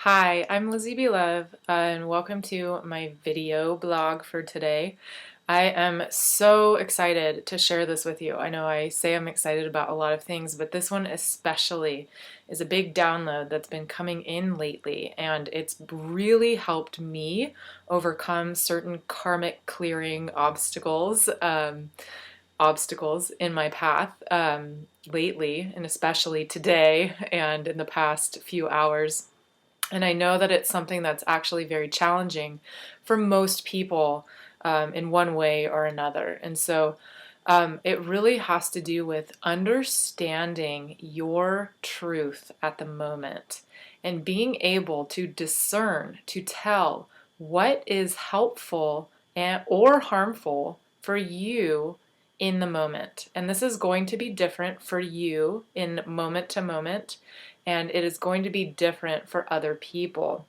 Hi, I'm Lizzy Beloved, and welcome to my video blog for today. I am so excited to share this with you. I know I say I'm excited about a lot of things, but this one especially is a big download that's been coming in lately, and it's really helped me overcome certain karmic clearing obstacles in my path lately, and especially today and in the past few hours. And I know that it's something that's actually very challenging for most people in one way or another. And so it really has to do with understanding your truth at the moment and being able to discern, to tell what is helpful or harmful for you in the moment. And this is going to be different for you in moment to moment, and it is going to be different for other people.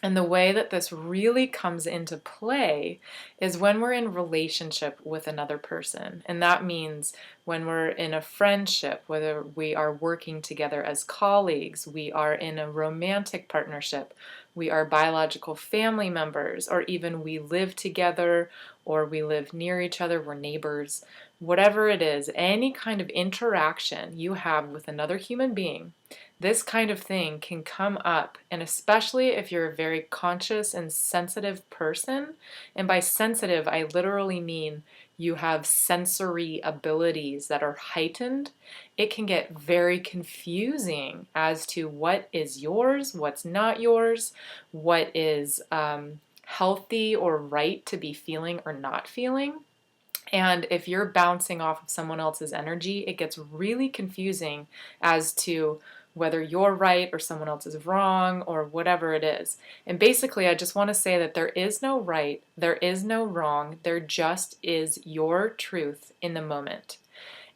And the way that this really comes into play is when we're in relationship with another person. And that means when we're in a friendship, whether we are working together as colleagues, we are in a romantic partnership, we are biological family members, or even we live together or we live near each other, we're neighbors. Whatever it is, any kind of interaction you have with another human being, this kind of thing can come up, and especially if you're a very conscious and sensitive person, and by sensitive, I literally mean you have sensory abilities that are heightened, it can get very confusing as to what is yours, what's not yours, what is healthy or right to be feeling or not feeling. And if you're bouncing off of someone else's energy, it gets really confusing as to whether you're right or someone else is wrong or whatever it is. And basically, I just want to say that there is no right, there is no wrong, there just is your truth in the moment.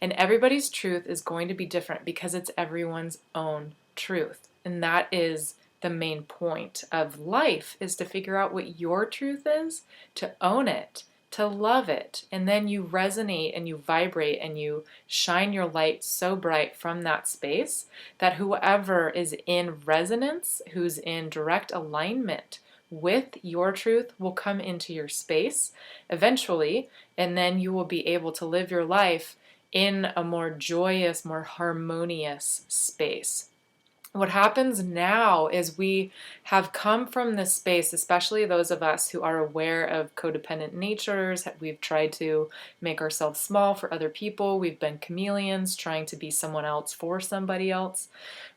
And everybody's truth is going to be different because it's everyone's own truth. And that is the main point of life, is to figure out what your truth is, to own it, to love it, and then you resonate and you vibrate and you shine your light so bright from that space that whoever is in resonance, who's in direct alignment with your truth, will come into your space eventually, and then you will be able to live your life in a more joyous, more harmonious space. What happens now is we have come from this space, especially those of us who are aware of codependent natures. We've tried to make ourselves small for other people. We've been chameleons trying to be someone else for somebody else.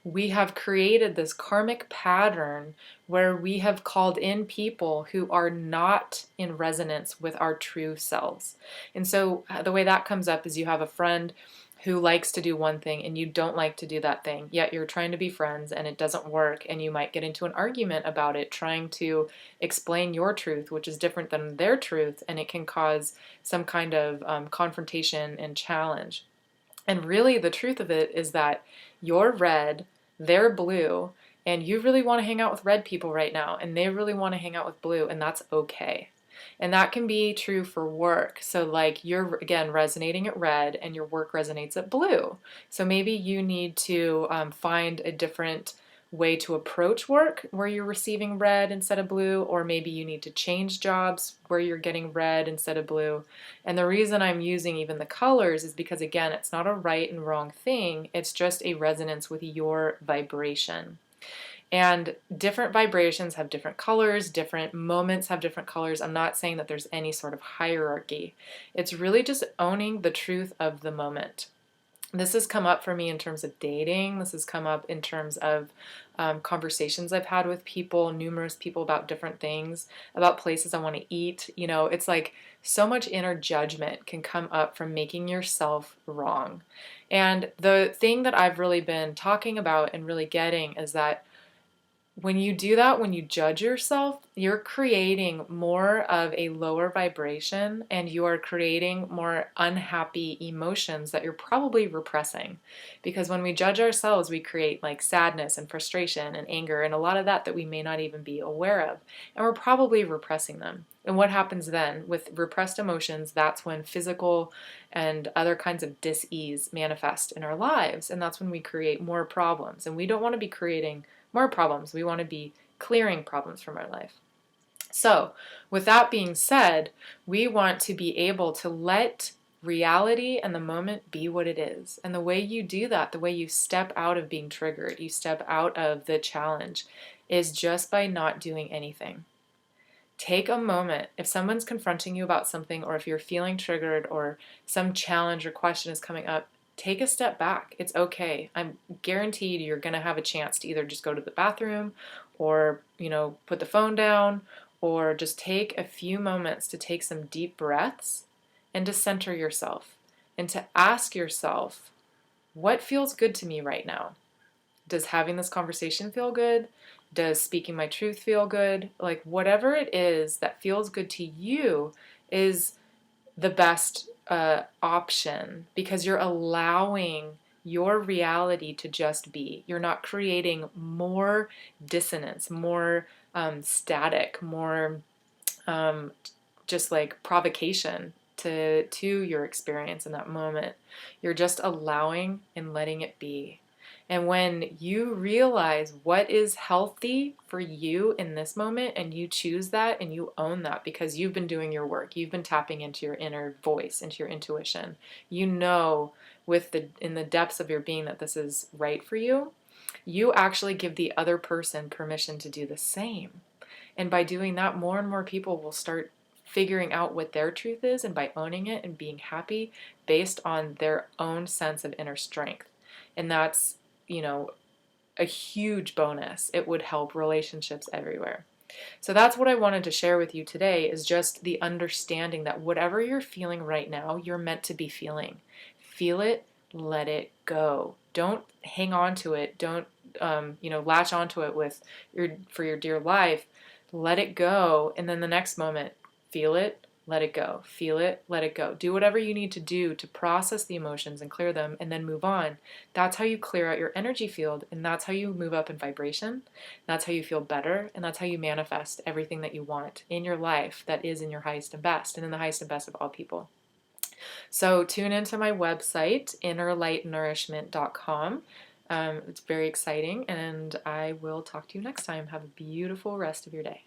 We have created this karmic pattern where we have called in people who are not in resonance with our true selves. And so the way that comes up is you have a friend who likes to do one thing and you don't like to do that thing, yet you're trying to be friends and it doesn't work, and you might get into an argument about it trying to explain your truth, which is different than their truth, and it can cause some kind of confrontation and challenge. And really the truth of it is that you're red, they're blue, and you really want to hang out with red people right now, and they really want to hang out with blue, and that's okay. And that can be true for work. So like you're, again, resonating at red and your work resonates at blue. So maybe you need to find a different way to approach work where you're receiving red instead of blue, or maybe you need to change jobs where you're getting red instead of blue. And the reason I'm using even the colors is because, again, it's not a right and wrong thing. It's just a resonance with your vibration. And different vibrations have different colors, different moments have different colors. I'm not saying that there's any sort of hierarchy. It's really just owning the truth of the moment. This has come up for me in terms of dating. This has come up in terms of conversations I've had with people, numerous people, about different things, about places I want to eat. You know, it's like so much inner judgment can come up from making yourself wrong. And the thing that I've really been talking about and really getting is that when you do that, when you judge yourself, you're creating more of a lower vibration, and you are creating more unhappy emotions that you're probably repressing. Because when we judge ourselves, we create like sadness and frustration and anger and a lot of that we may not even be aware of. And we're probably repressing them. And what happens then with repressed emotions? That's when physical and other kinds of dis-ease manifest in our lives. And that's when we create more problems. And we don't want to be creating more problems. We want to be clearing problems from our life. So, with that being said, we want to be able to let reality and the moment be what it is. And the way you do that, the way you step out of being triggered, you step out of the challenge, is just by not doing anything. Take a moment. If someone's confronting you about something, or if you're feeling triggered, or some challenge or question is coming up, take a step back. It's okay. I'm guaranteed you're going to have a chance to either just go to the bathroom, or, put the phone down, or just take a few moments to take some deep breaths and to center yourself and to ask yourself, what feels good to me right now? Does having this conversation feel good? Does speaking my truth feel good? Like, whatever it is that feels good to you is the best option, because you're allowing your reality to just be. You're not creating more dissonance, more static, more just like provocation to your experience in that moment. You're just allowing and letting it be. And when you realize what is healthy for you in this moment, and you choose that and you own that because you've been doing your work, you've been tapping into your inner voice, into your intuition, in the depths of your being that this is right for you, you actually give the other person permission to do the same. And by doing that, more and more people will start figuring out what their truth is, and by owning it and being happy based on their own sense of inner strength. And that's, a huge bonus. It would help relationships everywhere. So that's what I wanted to share with you today, is just the understanding that whatever you're feeling right now, you're meant to be feeling. Feel it, let it go. Don't hang on to it. Don't, latch onto it for your dear life. Let it go. And then the next moment, feel it, let it go. Feel it, let it go. Do whatever you need to do to process the emotions and clear them, and then move on. That's how you clear out your energy field, and that's how you move up in vibration. That's how you feel better, and that's how you manifest everything that you want in your life that is in your highest and best, and in the highest and best of all people. So tune into my website, innerlightnourishment.com. It's very exciting, and I will talk to you next time. Have a beautiful rest of your day.